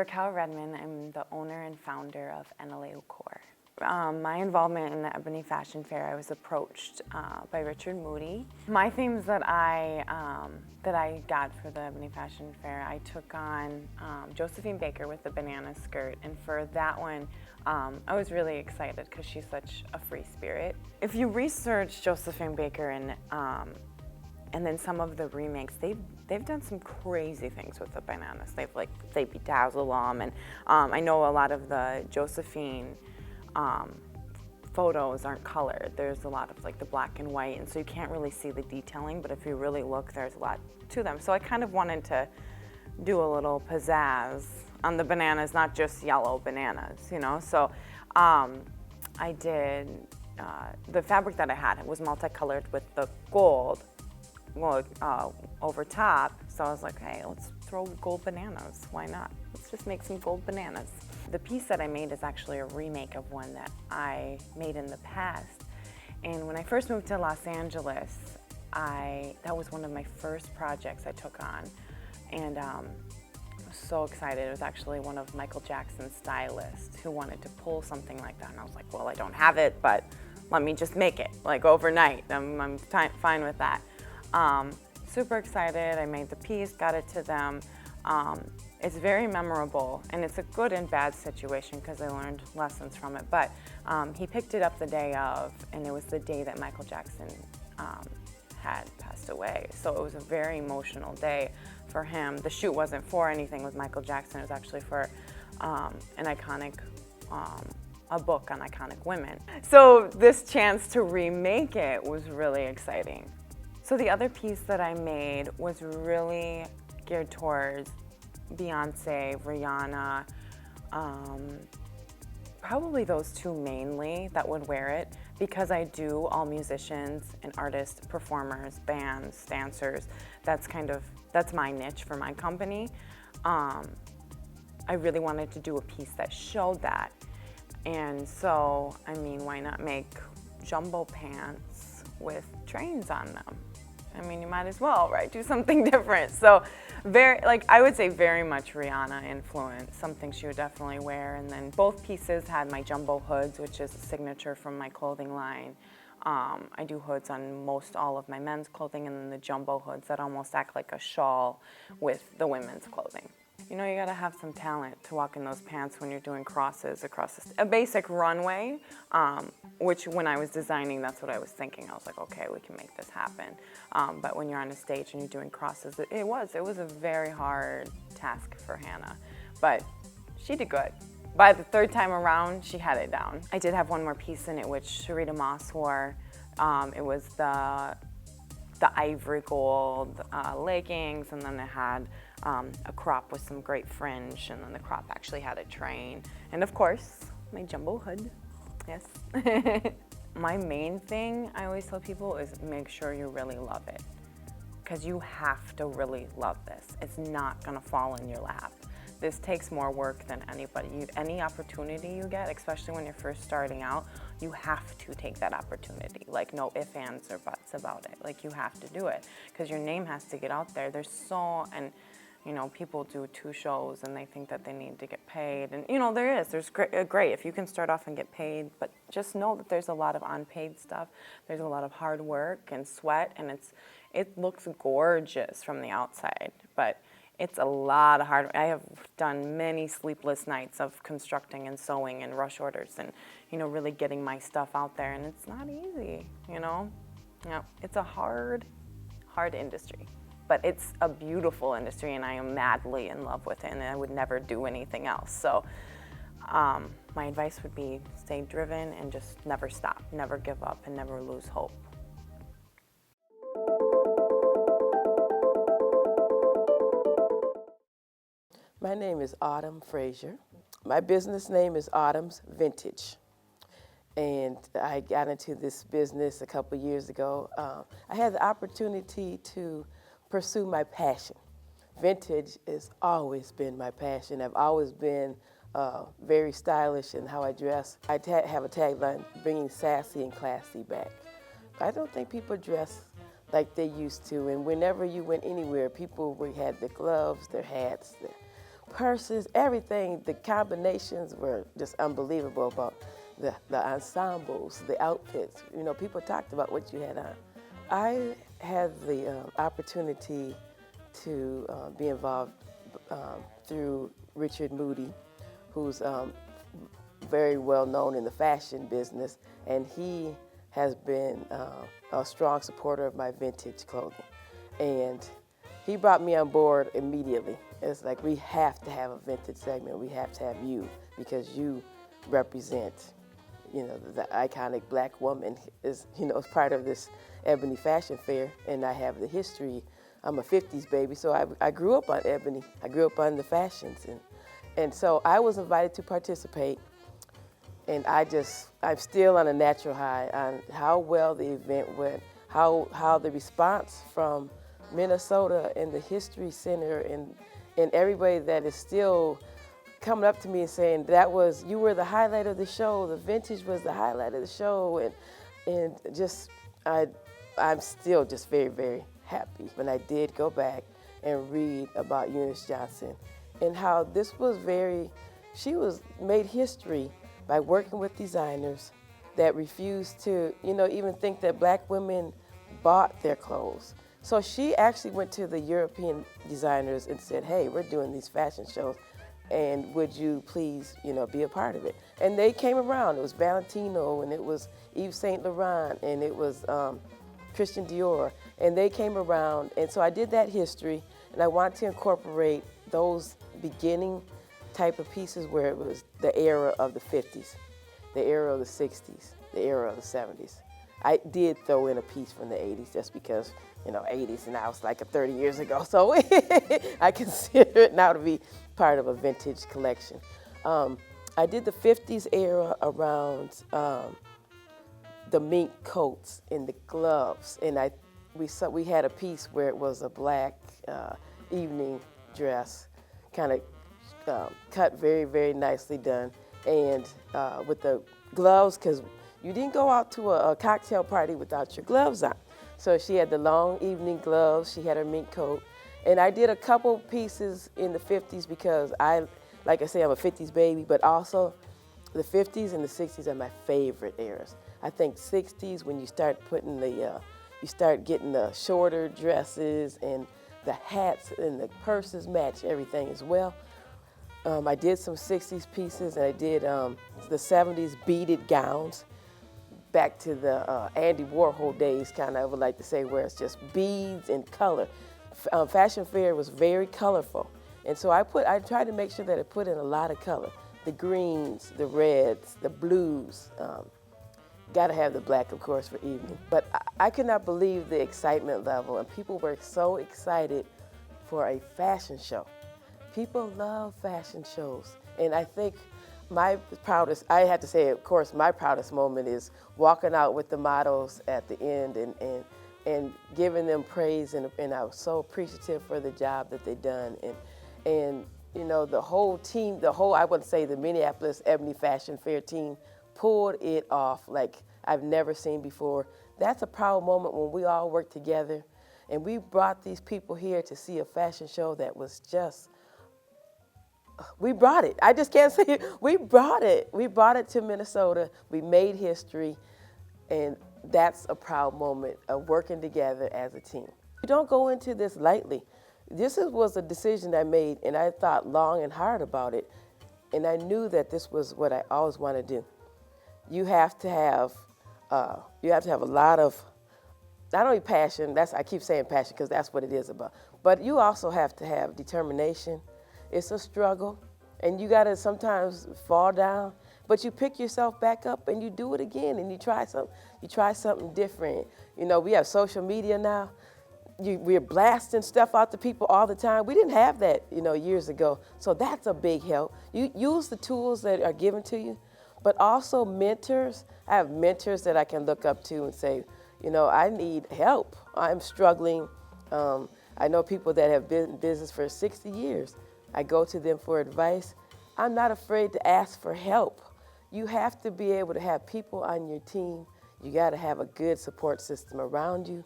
Raquel Redmond. I'm the owner and founder of NLA Core. My involvement in the Ebony Fashion Fair, I was approached by Richard Moody. My themes that I got for the Ebony Fashion Fair, I took on Josephine Baker with the banana skirt, and for that one, I was really excited because she's such a free spirit. If you research Josephine Baker and then some of the remakes, they've done some crazy things with the bananas. They bedazzle them, and I know a lot of the Josephine photos aren't colored. There's a lot of the black and white, and so you can't really see the detailing, but if you really look, there's a lot to them. So I kind of wanted to do a little pizzazz on the bananas, not just yellow bananas, you know? So I did, the fabric that I had was multicolored with the gold over top, so I was like, hey, let's throw gold bananas. Why not? Let's just make some gold bananas. The piece that I made is actually a remake of one that I made in the past. And when I first moved to Los Angeles, that was one of my first projects I took on. And I was so excited. It was actually one of Michael Jackson's stylists who wanted to pull something like that. And I was like, well, I don't have it, but let me just make it, overnight. I'm fine with that. Super excited. I made the piece, got it to them. It's very memorable, and it's a good and bad situation because I learned lessons from it. But he picked it up the day of, and it was the day that Michael Jackson had passed away. So it was a very emotional day for him. The shoot wasn't for anything with Michael Jackson. It was actually for an iconic, a book on iconic women. So this chance to remake it was really exciting. So the other piece that I made was really geared towards Beyonce, Rihanna, probably those two mainly that would wear it, because I do all musicians and artists, performers, bands, dancers. That's my niche for my company. I really wanted to do a piece that showed that. And so, I mean, why not make jumbo pants with trains on them? I mean, you might as well, right? Do something different. So I would say very much Rihanna influence, something she would definitely wear. And then both pieces had my jumbo hoods, which is a signature from my clothing line. I do hoods on most all of my men's clothing, and then the jumbo hoods that almost act like a shawl with the women's clothing. You know, you gotta have some talent to walk in those pants when you're doing crosses across a basic runway, which when I was designing, that's what I was thinking. I was like, okay, we can make this happen. But when you're on a stage and you're doing crosses, it was a very hard task for Hannah, but she did good. By the third time around, she had it down. I did have one more piece in it, which Sharita Moss wore. It was the ivory gold leggings, and then it had a crop with some great fringe, and then the crop actually had a train. And of course, my jumbo hood, yes. My main thing I always tell people is make sure you really love it, because you have to really love this. It's not gonna fall in your lap. This takes more work than anybody. Any opportunity you get, especially when you're first starting out, you have to take that opportunity. No ifs, ands, or buts about it. You have to do it, because your name has to get out there. People do 2 shows and they think that they need to get paid. And, there's great if you can start off and get paid, but just know that there's a lot of unpaid stuff. There's a lot of hard work and sweat, and it looks gorgeous from the outside, but it's a lot of hard work. I have done many sleepless nights of constructing and sewing and rush orders and, really getting my stuff out there, and it's not easy, It's a hard industry. But it's a beautiful industry, and I am madly in love with it, and I would never do anything else. So my advice would be stay driven and just never stop, never give up, and never lose hope. My name is Autumn Frazier. My business name is Autumn's Vintage. And I got into this business a couple years ago. I had the opportunity to pursue my passion. Vintage has always been my passion. I've always been very stylish in how I dress. I have a tagline, bringing sassy and classy back. I don't think people dress like they used to, and whenever you went anywhere, people had their gloves, their hats, their purses, everything. The combinations were just unbelievable about the ensembles, the outfits. You know, people talked about what you had on. I had the opportunity to be involved through Richard Moody, who's very well known in the fashion business, and he has been a strong supporter of my vintage clothing. And he brought me on board immediately. It's like, we have to have a vintage segment. We have to have you, because you represent, you know, the iconic black woman is, you know, is part of this Ebony Fashion Fair, and I have the history. I'm a 50s baby, so I grew up on Ebony. I grew up on the fashions, and so I was invited to participate, and I'm still on a natural high on how well the event went, how the response from Minnesota and the History Center and everybody that is still coming up to me and saying, you were the highlight of the show, the vintage was the highlight of the show, and just, I'm still just very, very happy. When I did go back and read about Eunice Johnson and how this was she made history by working with designers that refused to, you know, even think that black women bought their clothes. So she actually went to the European designers and said, hey, we're doing these fashion shows, and would you please, you know, be a part of it? And they came around. It was Valentino, and it was Yves Saint Laurent, and it was Christian Dior, and they came around. And so I did that history, and I wanted to incorporate those beginning type of pieces where it was the era of the 50s, the era of the 60s, the era of the 70s. I did throw in a piece from the 80s just because, you know, 80s, and now it's like 30 years ago, so I consider it now to be part of a vintage collection. I did the 50s era around the mink coats and the gloves, and we had a piece where it was a black evening dress, kind of cut very, very nicely done, and with the gloves, because you didn't go out to a cocktail party without your gloves on. So she had the long evening gloves, she had her mink coat, and I did a couple pieces in the 50s because like I say, I'm a 50s baby, but also the 50s and the 60s are my favorite eras. I think 60s, when you start putting you start getting the shorter dresses, and the hats and the purses match everything as well. I did some 60s pieces, and I did the 70s beaded gowns, back to the Andy Warhol days, kind of, I would like to say, where it's just beads and color. Fashion Fair was very colorful, and so I tried to make sure that I put in a lot of color. The greens, the reds, the blues. Got to have the black, of course, for evening. But I could not believe the excitement level, and people were so excited for a fashion show. People love fashion shows, and I think my proudest, I have to say, of course, my proudest moment is walking out with the models at the end and giving them praise, and I was so appreciative for the job that they've done. And you know, the whole team, I would say the Minneapolis Ebony Fashion Fair team pulled it off like I've never seen before. That's a proud moment when we all work together, and we brought these people here to see a fashion show that was just, we brought it. I just can't say it. We brought it. We brought it to Minnesota. We made history, and that's a proud moment of working together as a team. You don't go into this lightly. This was a decision I made, and I thought long and hard about it, and I knew that this was what I always want to do. You have to have a lot of, not only passion, I keep saying passion because that's what it is about, but you also have to have determination. It's a struggle, and you got to sometimes fall down, but you pick yourself back up and you do it again, and you try something different. You know, we have social media now. We're blasting stuff out to people all the time. We didn't have that, you know, years ago, so that's a big help. You use the tools that are given to you, but also mentors. I have mentors that I can look up to and say, you know, I need help. I'm struggling. I know people that have been in business for 60 years. I go to them for advice. I'm not afraid to ask for help. You have to be able to have people on your team. You got to have a good support system around you,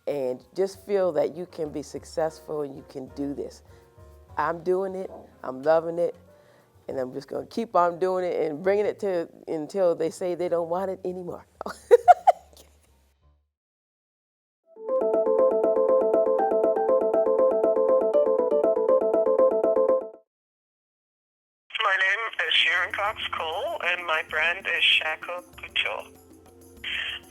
and just feel that you can be successful and you can do this. I'm doing it, I'm loving it, and I'm just going to keep on doing it and bringing it to until they say they don't want it anymore. My name is Sharon Cox-Cole, and my brand is Shackle Couture.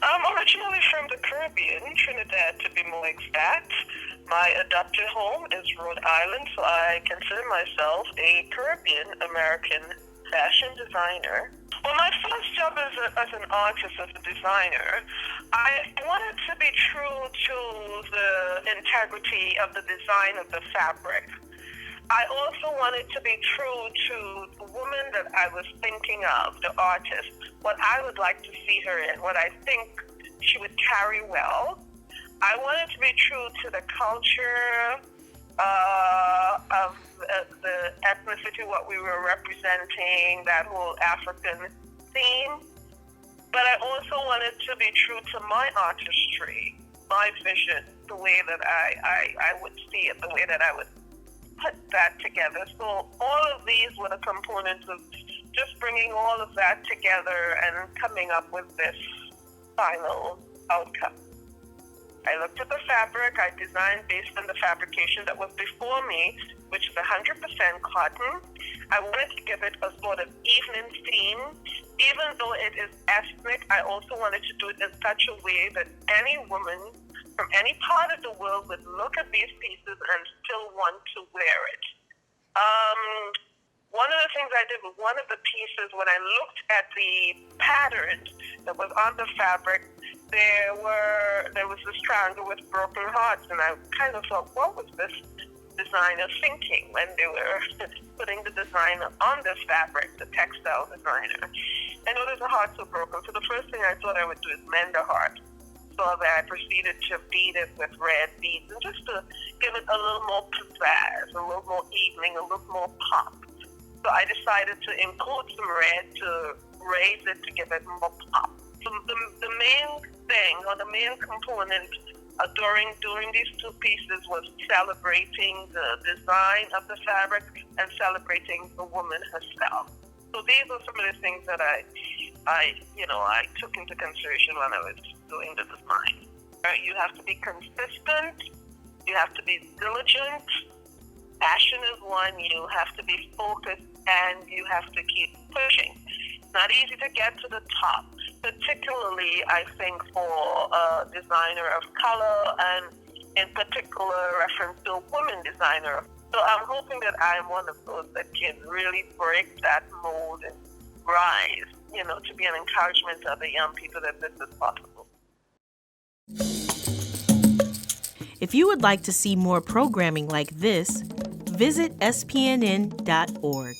I'm originally from the Caribbean, Trinidad to be more exact. My adopted home is Rhode Island, so I consider myself a Caribbean American fashion designer. Well, my first job as an artist, as a designer, I wanted to be true to the integrity of the design of the fabric. I also wanted to be true to the woman that I was thinking of, the artist, what I would like to see her in, what I think she would carry well. I wanted to be true to the culture of the ethnicity, what we were representing, that whole African theme. But I also wanted to be true to my artistry, my vision, the way that I would see it, the way that I would put that together. So all of these were the components of just bringing all of that together and coming up with this final outcome. I looked at the fabric, I designed based on the fabrication that was before me, which is 100% cotton. I wanted to give it a sort of evening theme. Even though it is ethnic, I also wanted to do it in such a way that any woman from any part of the world would look at these pieces and still want to wear it. One of the things I did with one of the pieces, when I looked at the pattern that was on the fabric, there was this triangle with broken hearts, and I kind of thought, what was this designer thinking when they were putting the design on this fabric, the textile designer? I noticed the hearts were broken, so the first thing I thought I would do is mend the heart. So that I proceeded to bead it with red beads, and just to give it a little more pizzazz, a little more evening, a little more pop. So I decided to include some red to raise it, to give it more pop. So the main thing, or the main component during these two pieces was celebrating the design of the fabric and celebrating the woman herself. So these are some of the things that I took into consideration when I was doing the design. You have to be consistent, you have to be diligent, passion is one, you have to be focused, and you have to keep pushing. It's not easy to get to the top, particularly I think for a designer of color, and in particular reference to a woman designer. So I'm hoping that I'm one of those that can really break that mold and rise, to be an encouragement to other young people that this is possible. If you would like to see more programming like this, visit spnn.org.